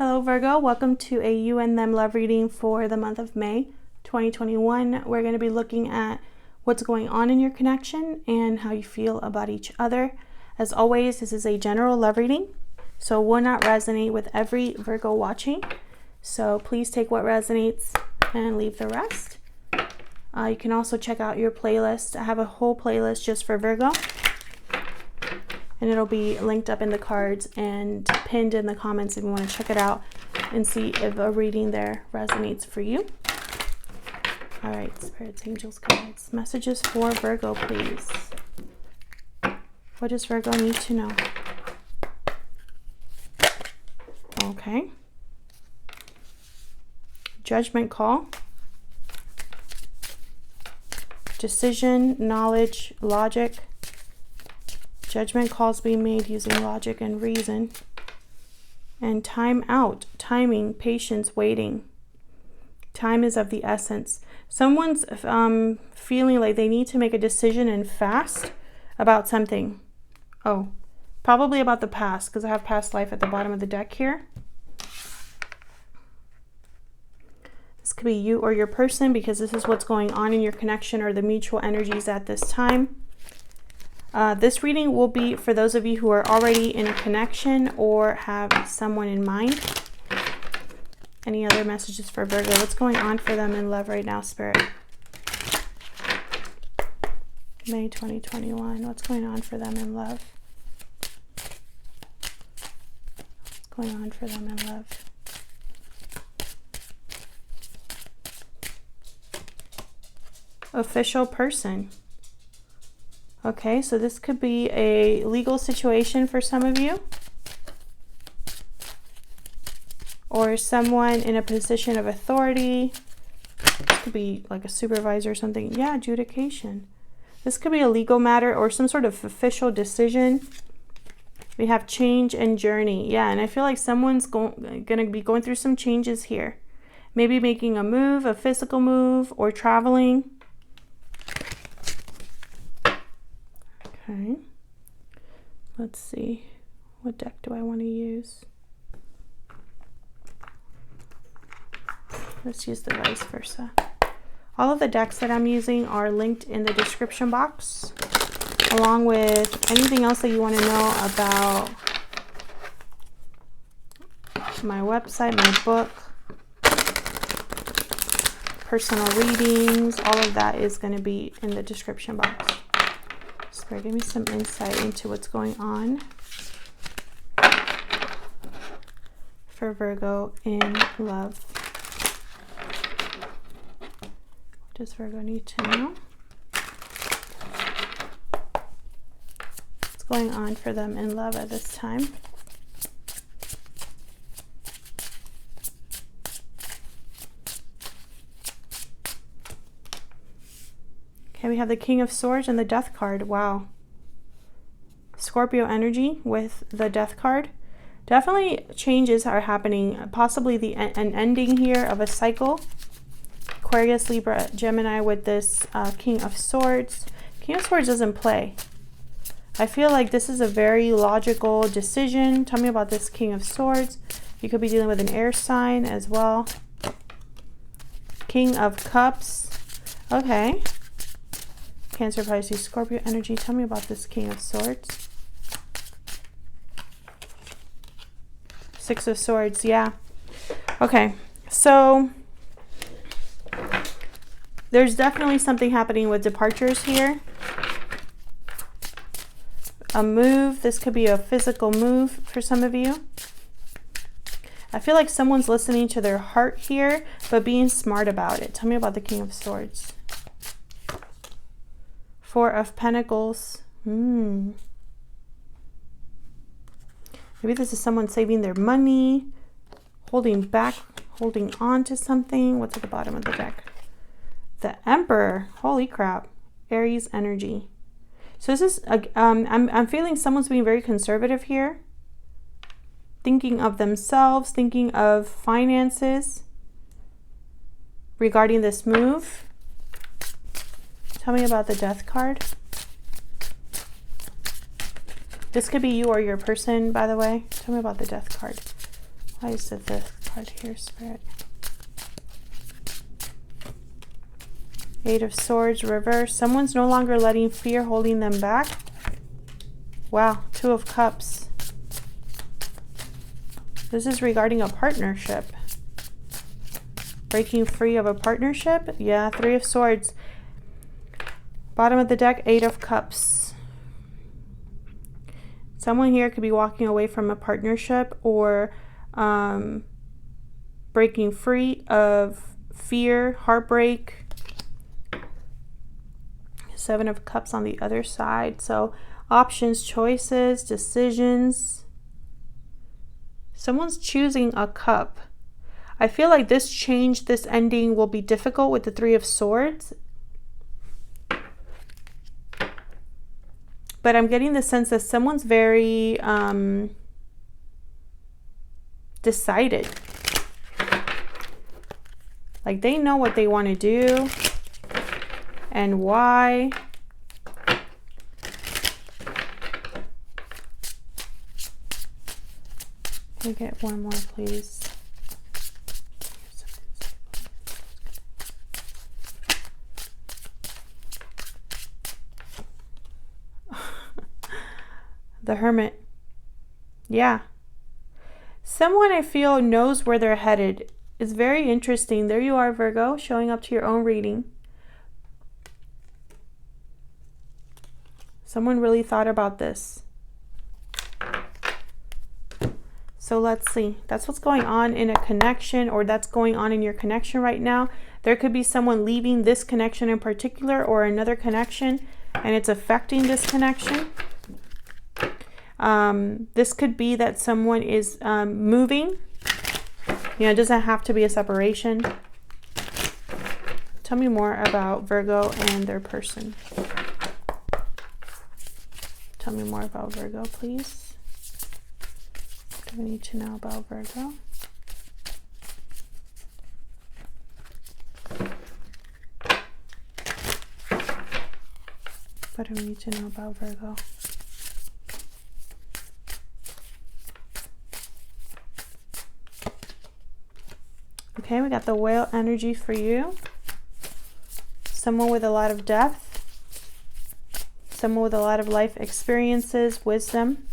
Hello Virgo, welcome to a you and them love reading for the month of May 2021. We're going to be looking at what's going on in your connection and how you feel about each other. As always, this is a general love reading, so will not resonate with every Virgo watching. So please take what resonates and leave the rest. You can also check out your playlist. I have a whole playlist just for Virgo, and it'll be linked up in the cards and pinned in the comments if you want to check it out and see if a reading there resonates for you. All right, spirits, angels, guides, messages for Virgo, please. What does Virgo need to know? Okay. Judgment call. Decision, knowledge, logic. Judgment calls being made using logic and reason. And time out, timing, patience, waiting. Time is of the essence. Someone's feeling like they need to make a decision and fast about something. Oh, probably about the past, because I have past life at the bottom of the deck here. This could be you or your person, because this is what's going on in your connection or the mutual energies at this time. This reading will be for those of you who are already in a connection or have someone in mind. Any other messages for Virgo? What's going on for them in love right now, Spirit? May 2021. What's going on for them in love? What's going on for them in love? Official person. Okay, so this could be a legal situation for some of you, or someone in a position of authority. This could be like a supervisor or something. Yeah, adjudication. This could be a legal matter or some sort of official decision. We have change and journey. Yeah, and I feel like someone's going to be going through some changes here. Maybe making a move, a physical move, or traveling. Okay, let's see. What deck do I want to use? Let's use the vice versa. All of the decks that I'm using are linked in the description box, along with anything else that you want to know about my website, my book, personal readings. All of that is going to be in the description box. Spirit, give me some insight into what's going on for Virgo in love. What does Virgo need to know? What's going on for them in love at this time? Okay, we have the King of Swords and the Death card. Wow. Scorpio energy with the Death card. Definitely changes are happening. Possibly an ending here of a cycle. Aquarius, Libra, Gemini with this King of Swords. King of Swords doesn't play. I feel like this is a very logical decision. Tell me about this King of Swords. You could be dealing with an air sign as well. King of Cups. Okay. Cancer, Pisces, Scorpio energy. Tell me about this King of Swords. Six of Swords, yeah. Okay, so there's definitely something happening with departures here. A move. This could be a physical move for some of you. I feel like someone's listening to their heart here, but being smart about it. Tell me about the King of Swords. Four of Pentacles. Maybe this is someone saving their money, holding back, holding on to something. What's at the bottom of the deck? The Emperor. Holy crap. Aries energy. So this is, I'm feeling someone's being very conservative here. Thinking of themselves, thinking of finances regarding this move. Tell me about the Death card. This could be you or your person, by the way. Tell me about the Death card. Why is the fifth card here, Spirit? Eight of Swords, reverse. Someone's no longer letting fear holding them back. Wow, Two of Cups. This is regarding a partnership. Breaking free of a partnership. Yeah, Three of Swords. Bottom of the deck, Eight of Cups. Someone here could be walking away from a partnership or breaking free of fear, heartbreak. Seven of Cups on the other side. So options, choices, decisions. Someone's choosing a cup. I feel like this change, this ending will be difficult with the Three of Swords. But I'm getting the sense that someone's very decided. Like they know what they want to do and why. Can I get one more, please? The Hermit. Yeah. Someone I feel knows where they're headed. It's very interesting. There you are, Virgo, showing up to your own reading. Someone really thought about this. So let's see. That's what's going on in a connection, or that's going on in your connection right now. There could be someone leaving this connection in particular or another connection, and it's affecting this connection. This could be that someone is moving. You know, it doesn't have to be a separation. Tell me more about Virgo and their person. Tell me more about Virgo, please. What do we need to know about Virgo? What do we need to know about Virgo? Okay, we got the Whale energy for you. Someone with a lot of depth. Someone with a lot of life experiences, wisdom.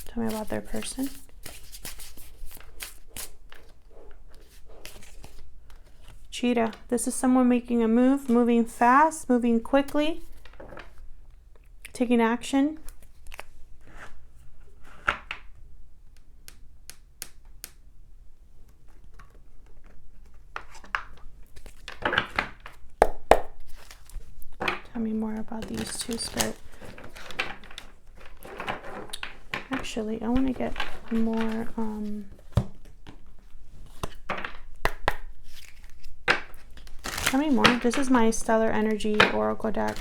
Tell me about their person. Cheetah. This is someone making a move, moving fast, moving quickly, taking action. Tell me more about these two, Spirit. Actually, I want to get more tell me more. This is my Stellar Energy Oracle deck.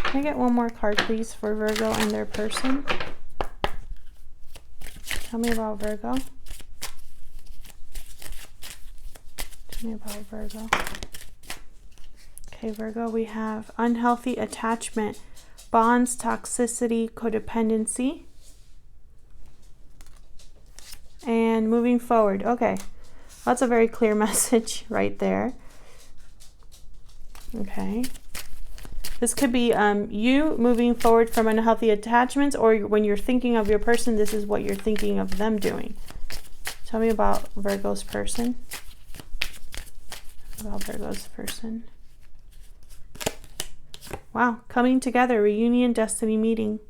Can I get one more card, please, for Virgo and their person? Tell me about Virgo. Tell me about Virgo. Okay, Virgo, we have unhealthy attachment, bonds, toxicity, codependency, and moving forward. Okay, that's a very clear message right there. Okay, this could be you moving forward from unhealthy attachments, or when you're thinking of your person, this is what you're thinking of them doing. Tell me about Virgo's person. About Virgo's person. Wow, coming together, reunion, destiny meeting.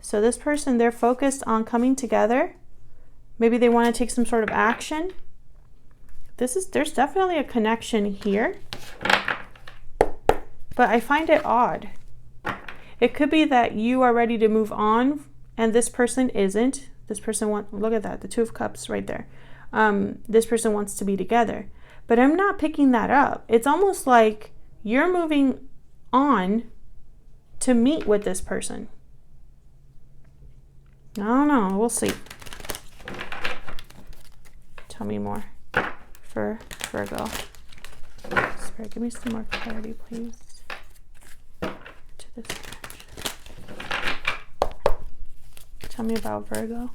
So this person, they're focused on coming together. Maybe they want to take some sort of action. There's definitely a connection here. But I find it odd. It could be that you are ready to move on and this person isn't. This person look at that, the Two of Cups right there. This person wants to be together. But I'm not picking that up. It's almost like you're moving on to meet with this person. I don't know. We'll see. Tell me more for Virgo. Spirit, give me some more clarity, please. To this connection. Tell me about Virgo.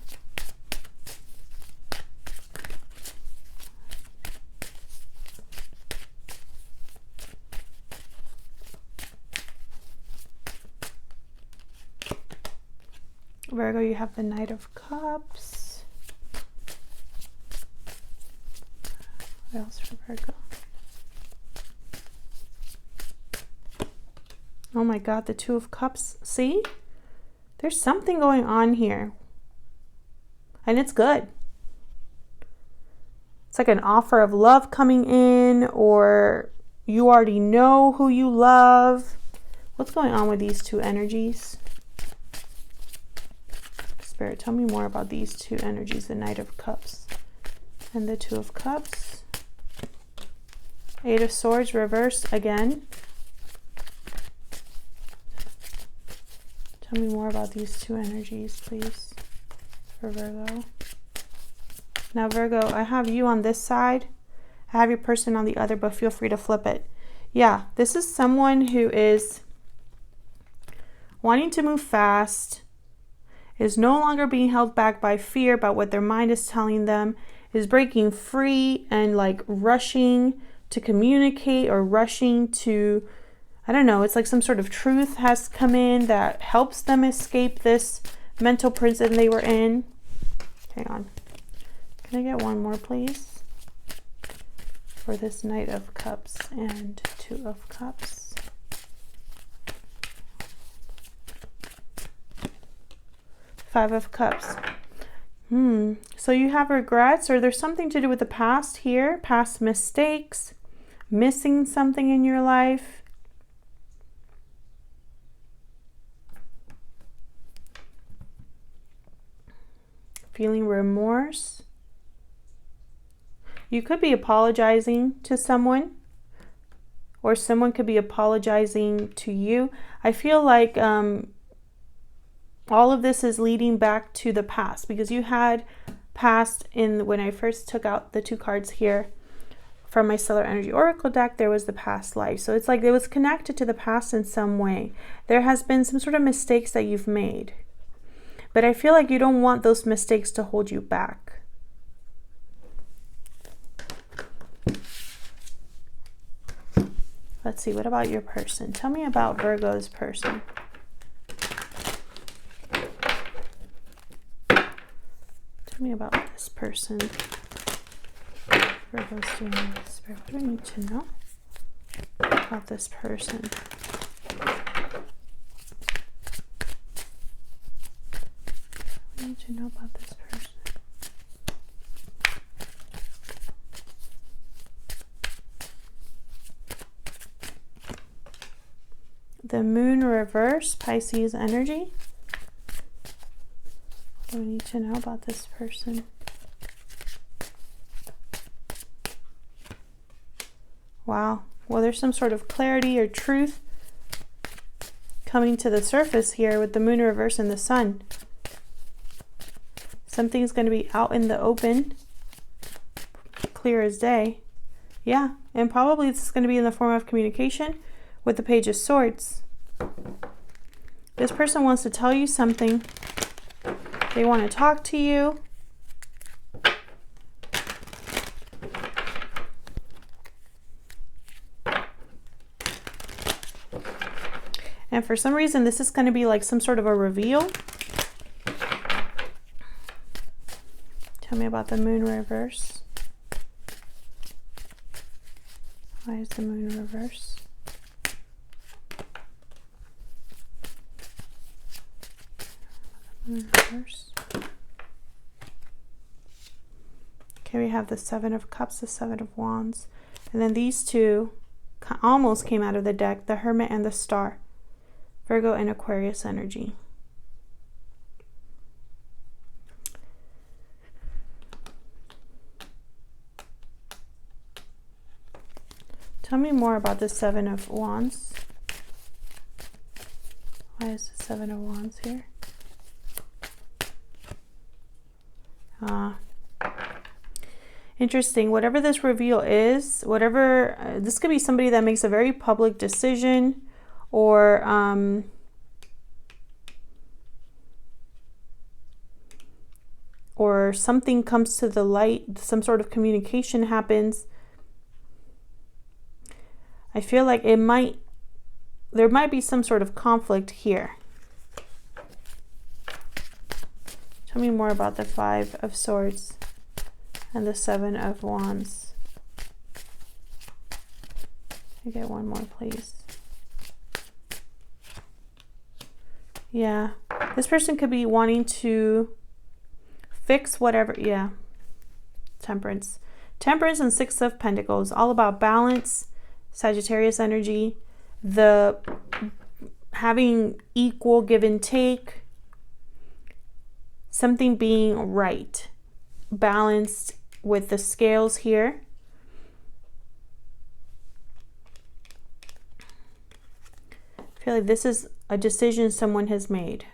Virgo, you have the Knight of Cups. What else for Virgo? Oh my God, the Two of Cups. See? There's something going on here. And it's good. It's like an offer of love coming in, or you already know who you love. What's going on with these two energies? Spirit, tell me more about these two energies, the Knight of Cups and the Two of Cups. Eight of Swords reversed again. Tell me more about these two energies, please, for Virgo. Now, Virgo, I have you on this side. I have your person on the other, but feel free to flip it. Yeah, this is someone who is wanting to move fast, is no longer being held back by fear about what their mind is telling them, is breaking free and like rushing to communicate or rushing to, I don't know, it's like some sort of truth has come in that helps them escape this mental prison they were in. Hang on. Can I get one more, please? For this Knight of Cups and Two of Cups. Five of Cups. So you have regrets, or there's something to do with the past here, past mistakes, missing something in your life. Feeling remorse. You could be apologizing to someone, or someone could be apologizing to you. I feel like all of this is leading back to the past, because you had past in when I first took out the two cards here from my Stellar Energy Oracle deck. There was the past life, so it's like it was connected to the past in some way. There has been some sort of mistakes that you've made, but I feel like you don't want those mistakes to hold you back. Let's see, what about your person? Tell me about Virgo's person. Tell me about this person. Virgo's doing this. What do I need to know about this person? What do I need to know about this person? The Moon reverse, Pisces energy. What do I need to know about this person? Wow. Well, there's some sort of clarity or truth coming to the surface here with the Moon reverse and the Sun. Something's going to be out in the open, clear as day. Yeah, and probably this is going to be in the form of communication with the Page of Swords. This person wants to tell you something. They want to talk to you. And for some reason, this is going to be like some sort of a reveal. Tell me about the Moon reverse. Why is the Moon reverse? Moon reverse. Okay, we have the Seven of Cups, the Seven of Wands. And then these two almost came out of the deck, the Hermit and the Star. Virgo and Aquarius energy. Tell me more about the Seven of Wands. Why is the Seven of Wands here? Interesting. Whatever this reveal is, whatever, this could be somebody that makes a very public decision, or something comes to the light, some sort of communication happens. I feel like there might be some sort of conflict here. Tell me more about the Five of Swords and the Seven of Wands. Can I get one more, please? Yeah. This person could be wanting to fix whatever. Yeah. Temperance. Temperance and Six of Pentacles. All about balance. Sagittarius energy. The having equal give and take. Something being right. Balanced with the scales here. I feel like this is a decision someone has made.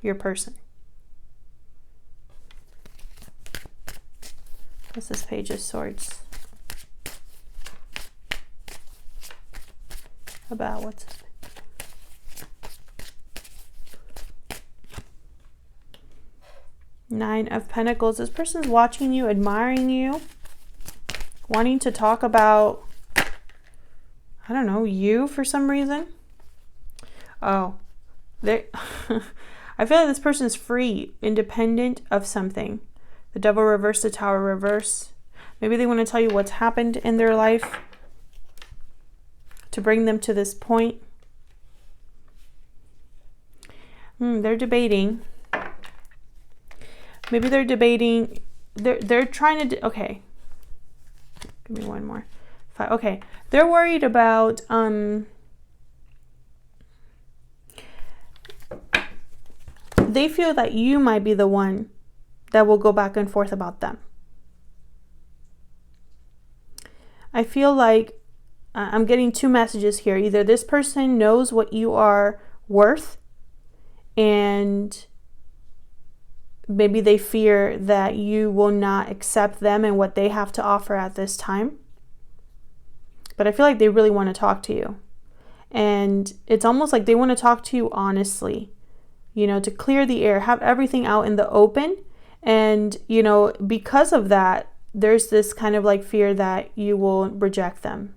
Your person. What's this Page of Swords about? What's this? Nine of Pentacles. This person's watching you, admiring you, wanting to talk about, I don't know, you for some reason. Oh, they I feel like this person is free, independent of something. The Devil reverse, the Tower reverse. Maybe they want to tell you what's happened in their life to bring them to this point. They're debating. Maybe they're debating. They're trying to. Okay. Give me one more. Five. Okay. They're worried about. They feel that you might be the one that will go back and forth about them. I feel like I'm getting two messages here. Either this person knows what you are worth, and maybe they fear that you will not accept them and what they have to offer at this time. But I feel like they really want to talk to you. And it's almost like they want to talk to you honestly, you know, to clear the air, have everything out in the open. And, you know, because of that, there's this kind of like fear that you will reject them.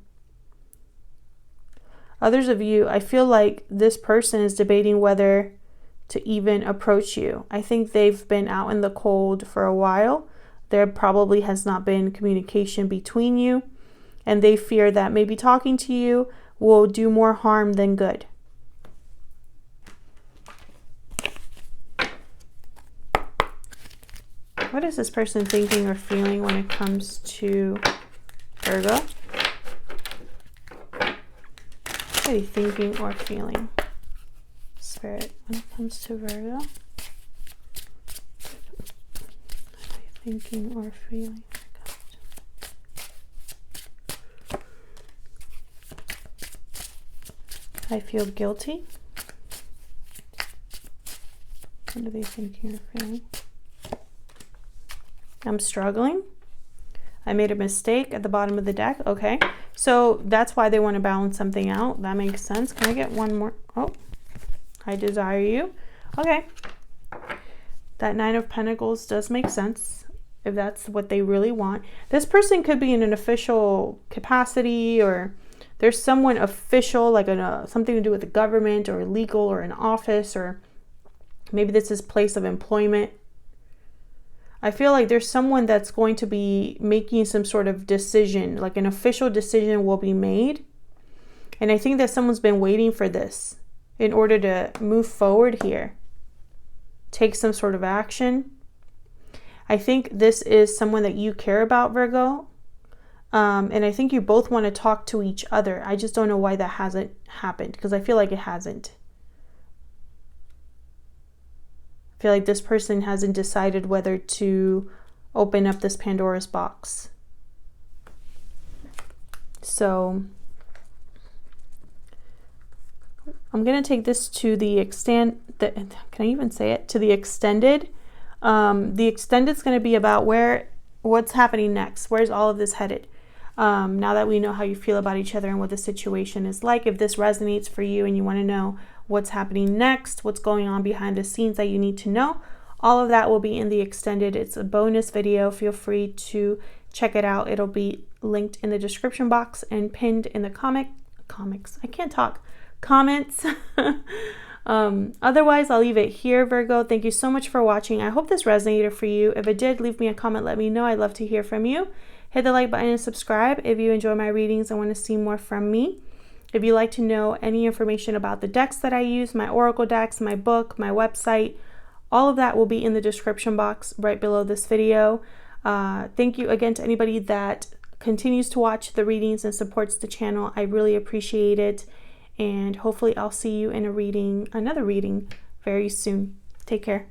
Others of you, I feel like this person is debating whether to even approach you. I think they've been out in the cold for a while. There probably has not been communication between you, and they fear that maybe talking to you will do more harm than good. What is this person thinking or feeling when it comes to Virgo? What are you thinking or feeling, Spirit, when it comes to Virgo? What are you thinking or feeling? I feel guilty. What are they thinking or feeling? I'm struggling. I made a mistake at the bottom of the deck. Okay, so that's why they want to balance something out. That makes sense. Can I get one more? Oh, I desire you. Okay, that Nine of Pentacles does make sense if that's what they really want. This person could be in an official capacity, or there's someone official, like something to do with the government or legal or an office, or maybe this is place of employment. I feel like there's someone that's going to be making some sort of decision, like an official decision will be made. And I think that someone's been waiting for this in order to move forward here, take some sort of action. I think this is someone that you care about, Virgo. And I think you both want to talk to each other. I just don't know why that hasn't happened, because I feel like it hasn't. I feel like this person hasn't decided whether to open up this Pandora's box. So I'm going to take this to the extent that, can I even say it? To the extended. The extended is going to be about what's happening next. Where's all of this headed? Now that we know how you feel about each other and what the situation is like, if this resonates for you and you want to know what's happening next, what's going on behind the scenes that you need to know, all of that will be in the extended. It's a bonus video. Feel free to check it out. It'll be linked in the description box and pinned in the comments. Otherwise, I'll leave it here, Virgo. Thank you so much for watching. I hope this resonated for you. If it did, leave me a comment. Let me know. I'd love to hear from you. Hit the like button and subscribe if you enjoy my readings and want to see more from me. If you'd like to know any information about the decks that I use, my oracle decks, my book, my website, all of that will be in the description box right below this video. Thank you again to anybody that continues to watch the readings and supports the channel. I really appreciate it. And hopefully I'll see you in another reading very soon. Take care.